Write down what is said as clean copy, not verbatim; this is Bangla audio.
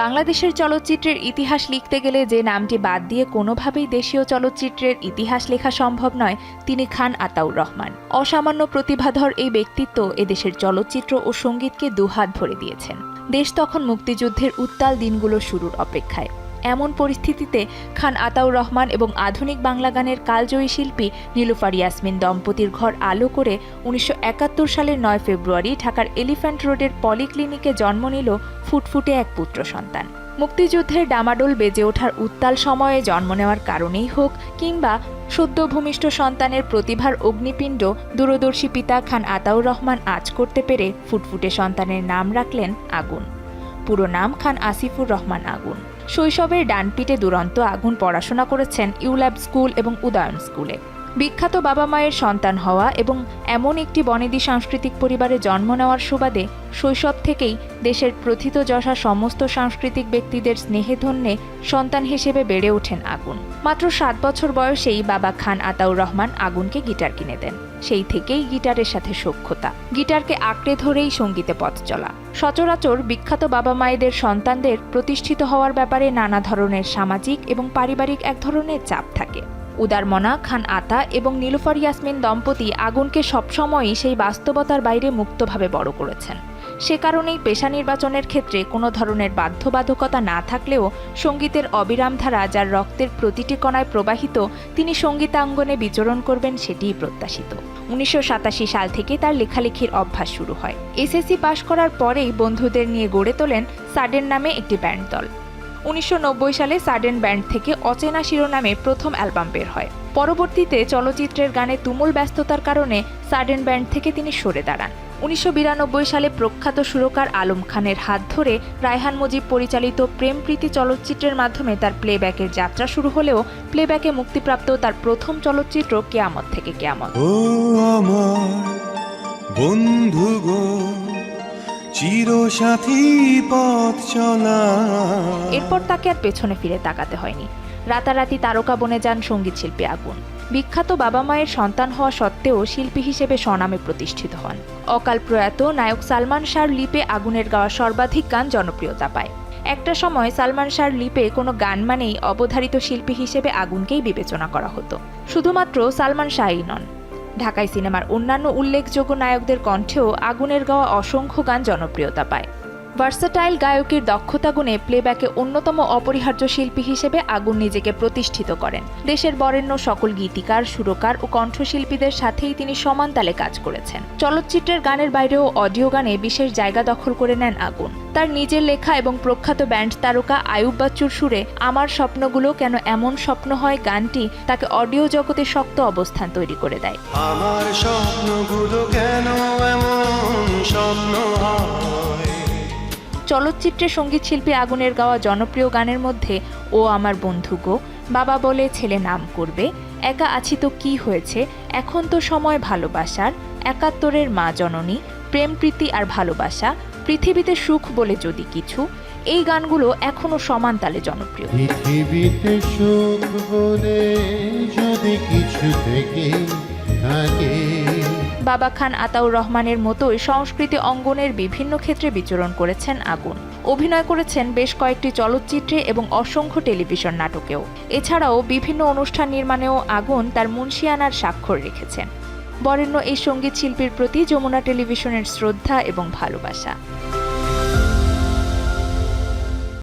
বাংলাদেশের চলচ্চিত্রের ইতিহাস লিখতে গেলে যে নামটি বাদ দিয়ে কোনোভাবেই দেশীয় চলচ্চিত্রের ইতিহাস লেখা সম্ভব নয় তিনি খান আতাউর রহমান। অসামান্য প্রতিভাধর এই ব্যক্তিত্ব এদেশের চলচ্চিত্র ও সঙ্গীতকে দুহাত ভরে দিয়েছেন। দেশ তখন মুক্তিযুদ্ধের উত্তাল দিনগুলো শুরুর অপেক্ষায়। এমন পরিস্থিতিতে খান আতাউর রহমান এবং আধুনিক বাংলা গানের কালজয়ী শিল্পী নীলুফার ইয়াসমিন দম্পতির ঘর আলো করে ১৯৭১ সালের ৯ ফেব্রুয়ারি ঢাকার এলিফ্যান্ট রোডের পলিক্লিনিকে জন্ম নিল ফুটফুটে এক পুত্র সন্তান। মুক্তিযুদ্ধের ডামাডোল বেজে ওঠার উত্তাল সময়ে জন্ম নেওয়ার কারণেই হোক কিংবা সদ্য ভূমিষ্ঠ সন্তানের প্রতিভার অগ্নিপিণ্ড দূরদর্শী পিতা খান আতাউর রহমান আঁচ করতে পেরে ফুটফুটে সন্তানের নাম রাখলেন আগুন। পুরো নাম খান আসিফুর রহমান আগুন। শৈশবের ডানপিটে দুরন্ত আগুন পড়াশোনা করেছেন ইউল্যাব স্কুল এবং উদয়ন স্কুলে। বিখ্যাত বাবা মায়ের সন্তান হওয়া এবং এমন একটি বনেদি সাংস্কৃতিক পরিবারে জন্ম নেওয়ার সুবাদে শৈশব থেকেই দেশের প্রথিতযশা সমস্ত সাংস্কৃতিক ব্যক্তিদের স্নেহে ধন্যে সন্তান হিসেবে বেড়ে ওঠেন আগুন। মাত্র ৭ বছর বয়সেই বাবা খান আতাউর রহমান আগুনকে গিটার কিনে দেন। সেই থেকেই গিটারের সাথে সখ্যতা, গিটারকে আঁকড়ে ধরেই সঙ্গীতে পথ চলা। সচরাচর বিখ্যাত বাবা মায়েদের সন্তানদের প্রতিষ্ঠিত হওয়ার ব্যাপারে নানা ধরনের সামাজিক এবং পারিবারিক এক ধরনের চাপ থাকে। উদারমনা খান আতা এবং নীলুফার ইয়াসমিন দম্পতি আগুনকে সবসময়ই সেই বাস্তবতার বাইরে মুক্তভাবে বড় করেছেন। সে কারণেই পেশা নির্বাচনের ক্ষেত্রে কোনো ধরনের বাধ্যবাধকতা না থাকলেও সঙ্গীতের অবিরাম ধারা যার রক্তের প্রতিটি কণায় প্রবাহিত তিনি সঙ্গীতাঙ্গনে বিচরণ করবেন সেটিই প্রত্যাশিত। ১৯৮৭ সাল থেকে তার লেখালেখির অভ্যাস শুরু হয়। এসএসসি পাশ করার পরেই বন্ধুদের নিয়ে গড়ে তোলেন সাডেন নামে একটি ব্যান্ড দল। ১৯৯০ সালে সাডেন ব্যান্ড থেকে অচেনা শিরোনামে প্রথম অ্যালবাম বের হয়। পরবর্তীতে চলচ্চিত্রের গানে তুমুল ব্যস্ততার কারণে সাডেন ব্যান্ড থেকে তিনি সরে দাঁড়ান। ১৯৯২ সালে প্রখ্যাত সুরকার আলম খানের হাত ধরে রায়হান মুজিব পরিচালিত প্রেম প্রীতি চলচ্চিত্রের মাধ্যমে তার প্লেব্যাকের যাত্রা শুরু হলেও প্লেব্যাকে মুক্তিপ্রাপ্ত তার প্রথম চলচ্চিত্র কেয়ামত থেকে কেয়ামত। বন্ধু গো চিরসাথী পথ চলা। এরপর তাকে আর পেছনে ফিরে তাকাতে হয়নি। রাতারাতি তারকা বনে যান সঙ্গীত শিল্পী আগুন। বিখ্যাত বাবা মায়ের সন্তান হওয়া সত্ত্বেও শিল্পী হিসেবে স্বনামে প্রতিষ্ঠিত হন। অকাল প্রয়াত নায়ক সালমান শাহর লিপে আগুনের গাওয়া সর্বাধিক গান জনপ্রিয়তা পায়। একটা সময় সালমান শাহর লিপে কোনো গান মানেই অবধারিত শিল্পী হিসেবে আগুনকেই বিবেচনা করা হতো। শুধুমাত্র সালমান শাহই নন, ঢাকাই সিনেমার অন্যান্য উল্লেখযোগ্য নায়কদের কণ্ঠেও আগুনের গাওয়া অসংখ্য গান জনপ্রিয়তা পায়। ভার্সাটাইল গায়কের দক্ষতা গুণে প্লেব্যাকে অন্যতম অপরিহার্য শিল্পী হিসেবে আগুন নিজেকে প্রতিষ্ঠিত করেন। দেশের বরেণ্য সকল গীতিকার, সুরকার ও কণ্ঠশিল্পীদের সাথেই তিনি সমান তালে কাজ করেছেন। চলচ্চিত্রের গানের বাইরেও অডিও গানে বিশেষ জায়গা দখল করে নেন আগুন। তার নিজের লেখা এবং প্রখ্যাত ব্যান্ড তারকা আয়ুব বাচ্চুর সুরে আমার স্বপ্নগুলো কেন এমন স্বপ্ন হয় গানটি তাকে অডিও জগতে শক্ত অবস্থান তৈরি করে দেয়। আমার স্বপ্নগুলো কেন এমন স্বপ্ন হয়। চলচ্চিত্রে সঙ্গীতশিল্পী আগুনের গাওয়া জনপ্রিয় গানের মধ্যে ও আমার বন্ধু গো, বাবা বলে ছেলে নাম করবে, একা আছি তো কি হয়েছে, এখন তো সময় ভালোবাসার, ৭১-এর মা জননী, প্রেম প্রীতি আর ভালোবাসা, পৃথিবীতে সুখ বলে যদি কিছু, এই গানগুলো এখনো সমান তালে জনপ্রিয়। পৃথিবীতে সুখ বলে যদি কিছু থেকে থাকে। বাবা খান আতাউর রহমানের মতোই সংস্কৃতি অঙ্গনের বিভিন্ন ক্ষেত্রে বিচরণ করেছেন আগুন। অভিনয় করেছেন বেশ কয়েকটি চলচ্চিত্রে এবং অসংখ্য টেলিভিশন নাটকেও। এছাড়াও বিভিন্ন অনুষ্ঠান নির্মাণেও আগুন তার মুন্সিয়ানার স্বাক্ষর রেখেছেন। বরেণ্য এই সঙ্গীত শিল্পীর প্রতি যমুনা টেলিভিশনের শ্রদ্ধা এবং ভালোবাসা।